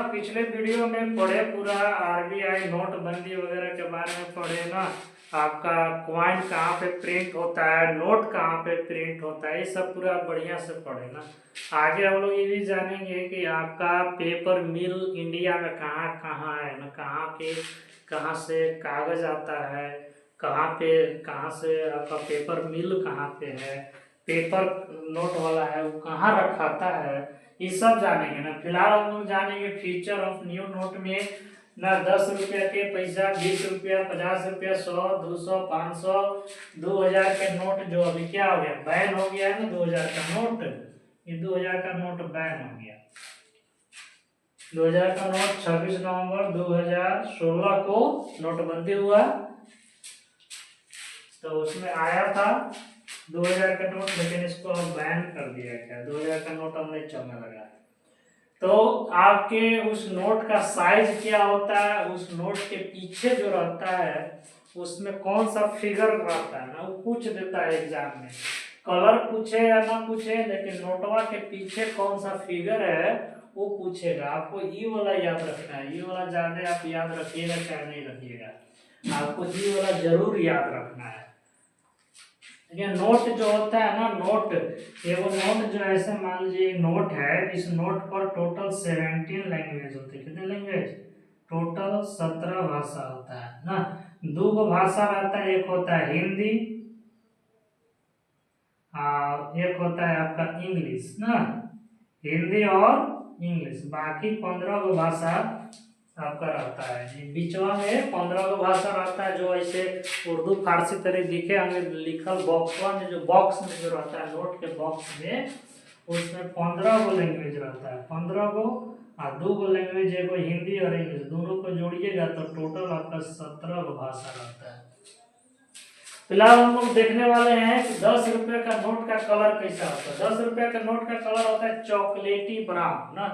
पिछले वीडियो में पढ़े पूरा आरबीआई नोटबंदी वगैरह के बारे में पढ़े ना। आपका क्वाइन कहाँ पे प्रिंट होता है, नोट कहाँ पे प्रिंट होता है, ये सब पूरा बढ़िया से पढ़े ना। आगे हम लोग ये भी जानेंगे कि आपका पेपर मिल इंडिया में कहाँ कहाँ है ना, कहाँ से कागज आता है, कहाँ से आपका पेपर मिल कहाँ पे है, पेपर नोट वाला है वो कहाँ रखाता है, ये सब जानेंगे ना। फिलहाल हम लोग जानेंगे फीचर ऑफ न्यू नोट में ना 10 रुपया के पैसा, 20 रुपया, 50 रुपया, 100, 200, 500, 2000 के नोट जो अभी क्या हो गया, बैन हो गया है ना। 2000 का नोट, ये 2000 का नोट बैन हो गया। 2000 का नोट 26 नवंबर 2016 को नोटबंदी हुआ, तो उसमें आया था 2000 का नोट, लेकिन इसको अब बैन कर दिया गया। 2000 का नोट अब नहीं चलने लगा। तो आपके उस नोट का साइज क्या होता है, उस नोट के पीछे जो रहता है उसमें कौन सा फिगर रहता है ना, वो पूछ देता है एग्जाम में। कलर पूछे या ना पूछे, लेकिन नोटवा के पीछे कौन सा फिगर है वो पूछेगा। आपको ये वाला याद रखना है। ये वाला ज्यादा आप याद रखिएगा चाहे नहीं रखिएगा, आपको ये वाला जरूर याद रखना है। ये नोट जो होता है ना, नोट, ये वो नोट जो ऐसे मान लीजिए नोट है, इस नोट पर टोटल 17 लैंग्वेज होते हैं। कितने लैंग्वेज? टोटल 17 भाषा होता है ना। दो गो भाषा रहता है, एक होता है हिंदी और एक होता है आपका इंग्लिश ना। हिंदी और इंग्लिश, बाकी 15 गो भाषा आपका रहता है। बीचवा में 15 गो भाषा रहता है, जो ऐसे उर्दू फारसी तरह दिखे हमें लिखल बॉक्सवा में, जो बॉक्स में जो रहता है नोट के बॉक्स में, उसमें 15 गो लैंग्वेज रहता है। 15 गो और 2 गो लैंग्वेज, एगो हिंदी और इंग्लिश, दोनों को जोड़िएगा तो टोटल आपका 17 गो भाषा रहता है। फिलहाल हम लोग देखने वाले हैं कि 10 रुपये का नोट का कलर कैसा होता है। 10 रुपये का नोट का कलर होता है चॉकलेटी ब्राउन ना।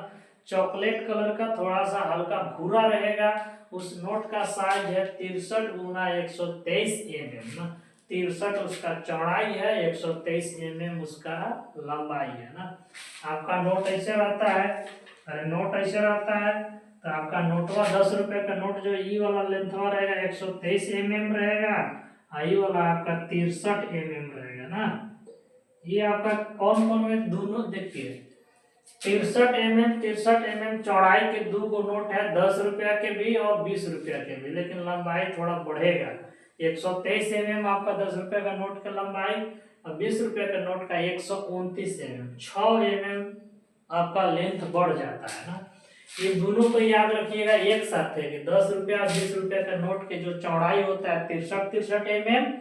चॉकलेट कलर का, थोड़ा सा हल्का भूरा रहेगा। उस नोट का साइज है 63 गुना 123 mm ना। 63 उसका चौड़ाई है, 123 mm उसका लंबाई है ना। आपका नोट ऐसे रहता है, अरे नोट ऐसे रहता है तो आपका नोटवा 10 रुपये का नोट जो ई वाला लेंथवा रहेगा 123 mm रहेगा, आई वाला आपका 63 mm रहेगा ना। ये आपका कौन कौन में दोनों देखिए, 63 mm चौड़ाई के 2 गो नोट है, 10 रुपया के भी और 20 रुपया के भी, लेकिन लंबाई थोड़ा बढ़ेगा। 123 mm आपका 10 रुपया का नोट का लंबाई और 20 रुपया का नोट का 129 mm, 6 mm आपका लेंथ बढ़ जाता है ना। ये दोनों को याद रखिएगा एक साथ है कि 10 रुपया 20 रुपया का नोट के जो चौड़ाई होता है 63 mm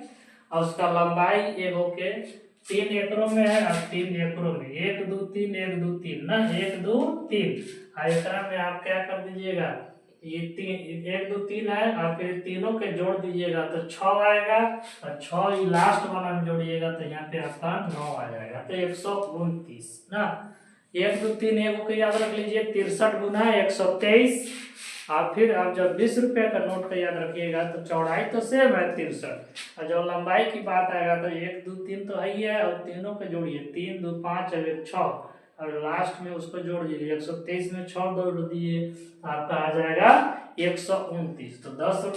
और उसका लंबाई एक होके 3 एकड़ों में है और 3 एकड़ों में, 1 2 3 1 2 3 ना, 1 2 3। और एकड़ा में आप क्या कर दीजिएगा, ये 3 1 2 3 है और फिर तीनों के जोड़ दीजिएगा तो 6 आएगा, और 6 लास्ट वाला में जोड़िएगा तो यहाँ पे आपका 9 आ जाएगा, तो 129 ना। 1 2 3 एगो को याद रख लीजिए, 63 गुना 123। और फिर आप जब 20 रुपये का नोट का याद रखिएगा तो चौड़ाई तो सेम है 63, और जब लंबाई की बात आएगा तो 1 2 3 तो है ही है, और तीनों को जोड़िए, 3 2 5 और 1 6, और लास्ट में उसको जोड़ दीजिए, 123 में 6 जोड़ दिए तो आपका आ जाएगा 129। तो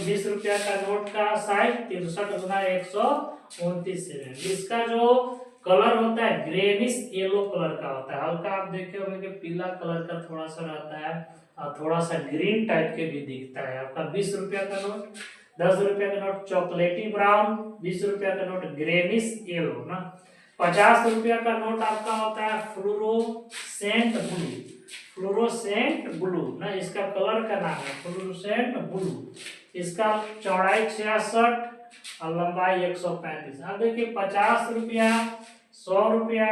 20 रुपया का नोट का साइज 63 गुना 129 है। इसका जो कलर होता है ग्रेनिश येलो कलर का होता है, हल्का आप देखे होंगे कि पीला कलर का थोड़ा सा रहता है और थोड़ा सा ग्रीन टाइप के भी दिखता है। आपका 20 रुपया का नोट, 10 रुपया का नोट चॉकलेटी ब्राउन, 20 रुपया का नोट ग्रेनिश येलो ना। 50 रुपया का नोट आपका होता है फ्लोरोसेंट ब्लू, फ्लोरोसेंट ब्लू ना, इसका कलर का नाम है फ्लोरोसेंट ब्लू। इसका चौड़ाई 66 और लंबाई 135। अब देखिए 50 रुपया, 100 रुपया,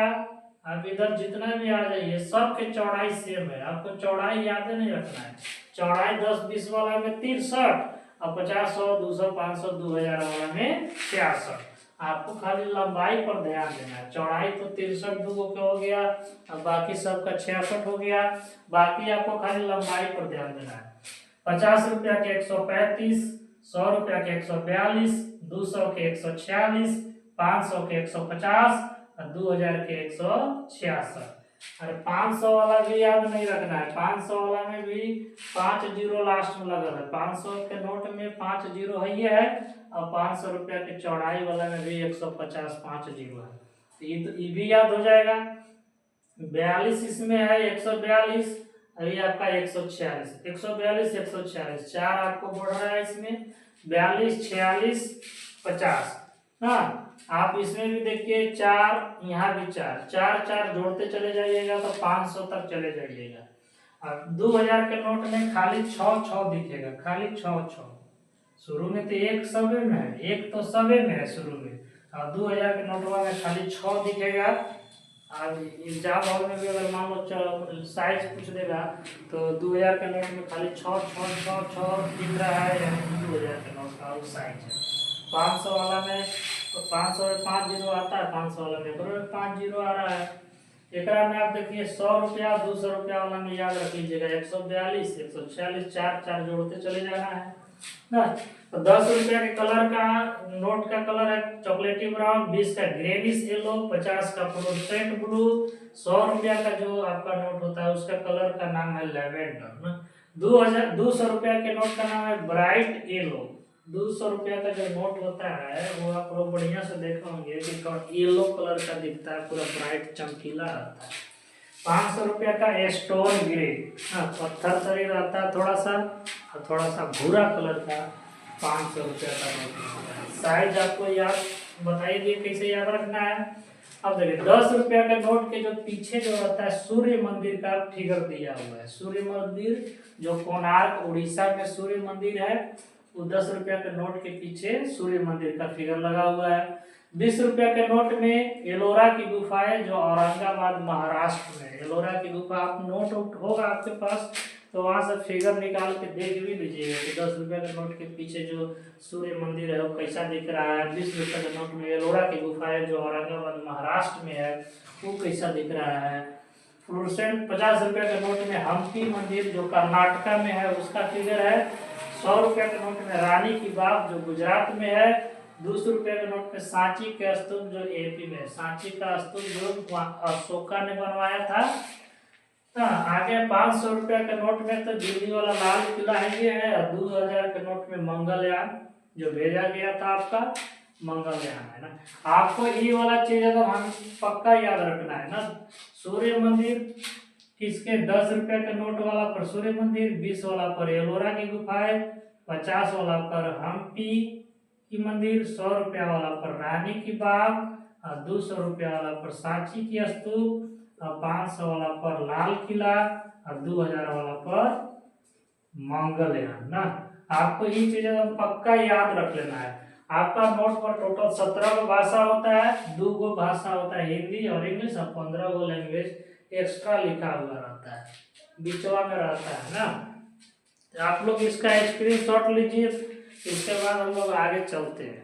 अब इधर जितना भी आ जाइए सबके चौड़ाई सेम है। आपको चौड़ाई याद नहीं रखना है। चौड़ाई 10 20 वाला में 63 और 50 100 200 500 2000 वाला में 66। आपको खाली लंबाई पर ध्यान देना है। चौड़ाई तो 63 2 का हो गया, अब बाकी सबका 66 हो गया, बाकी आपको खाली लंबाई पर ध्यान देना है। 50 रुपया के 135, 100 रुपया के 142, 200 के 146, 500 के 150 और 2000 के 166। अरे 500 वाला भी याद नहीं रखना है। 500 वाला में भी 5 जीरो लास्ट में लगा है। 500 के नोट में 5 जीरो है ये है, और 500 रुपया के चौड़ाई वाला में भी 150 5 जीरो है। तो ये भी याद हो जाएगा। 42 इसमें है, 142, अभी आपका 146, 142 146, 4 आपको बढ़ रहा है इसमें, 42 46 50। हाँ, आप इसमें भी देखिए 4, यहाँ भी 4, 4 4 जोड़ते चले जाइएगा तो 500 तक चले जाइएगा। अब 2000 के नोट में खाली 6 6 दिखेगा, खाली 6 6। शुरू में तो एक सवे में है, एक तो सवे में है शुरू में, और 2000 के नोटवा में खाली 6 दिखेगा। और एग्जाम हॉल में भी अगर मान लो साइज पूछ देगा तो 2000 के नोट में खाली 6 6 6 6 दिख रहा है, यानी 2000 के नोट का वो साइज है। 500 वाला में तो 500 में 5 जीरो आता है, 500 वाला में 5 जीरो आ रहा है। एकरा में आप देखिए 100 रुपया 200 रुपया वाला में याद रख लीजिएगा, 142 146, 4 4 जोड़ते चले जाना है ना। तो 10 रुपया के कलर का नोट का कलर है चॉकलेटी ब्राउन, 20 का ग्रेनिश येलो, 50 का फ्लोरोसेंट ब्लू, 100 रुपया का जो आपका नोट होता है उसका कलर का नाम है लेवेंडर। 200 रुपया के नोट का नाम है ब्राइट येलो। 200 रुपया का जो नोट होता है वो आप लोग बढ़िया से देखे होंगे कि येलो कलर का दिखता है, पूरा ब्राइट चमकीला रहता है। 500 रुपया का स्टोन ग्रे, पत्थर शरीर रहता है थोड़ा सा, और थोड़ा सा भूरा कलर का 500 रुपया का नोट। साइज आपको याद बताइए कैसे याद रखना है। अब देखिए 10 रुपया के नोट के जो पीछे जो रहता है सूर्य मंदिर का फिगर दिया हुआ है। सूर्य मंदिर जो कोणार्क उड़ीसा में सूर्य मंदिर है, वो 10 रुपया के नोट के पीछे सूर्य मंदिर का फिगर लगा हुआ है। 20 रुपया के नोट में एलोरा की गुफा है जो औरंगाबाद महाराष्ट्र में। एलोरा की गुफा आप नोट होगा आपके पास तो वहां से फिगर निकाल के देख भी लीजिएगा कि 10 रुपया के नोट के पीछे जो सूर्य मंदिर है वो कैसा दिख रहा है। 20 रुपया के नोट में एलोरा की गुफा है जो औरंगाबाद महाराष्ट्र में है, वो कैसा दिख रहा है। फ्लोरोसेंट 50 रुपया के नोट में हम्पी मंदिर जो कर्नाटका में है उसका फिगर है। 100 रुपया के नोट में रानी की बाग जो गुजरात में है। 200 रुपया के नोट में सांची के स्तूप जो एपी में, सांची का स्तूप जो अशोका ने बनवाया था। आगे 500 रुपया के नोट में तो दिल्ली वाला लाल किला है ये है, और 2000 के नोट में मंगलयान जो भेजा गया था आपका मंगलयान है ना। आपको ये वाला चीज अगर हम पक्का याद रखना है ना, सूर्य मंदिर किसके 10 रुपया के नोट वाला पर सूर्य मंदिर, 20 वाला पर एलोरा की गुफा है, 50 वाला पर हम्पी की मंदिर, 100 रुपया वाला पर रानी की बाग, और 200 रुपया वाला पर सांची की स्तूप, और 500 वाला पर लाल किला, और 2000 वाला पर मंगलयान ना। आपको ये चीजें पक्का याद रख लेना है। आपका नोट पर टोटल 17 गो भाषा होता है, 2 गो भाषा होता है हिंदी और इंग्लिश, और 15 गो लैंग्वेज एक्स्ट्रा लिखा हुआ रहता है, बीचवा में रहता है ना। आप लोग इसका स्क्रीनशॉट लीजिए, इसके बाद हम लोग आगे चलते हैं।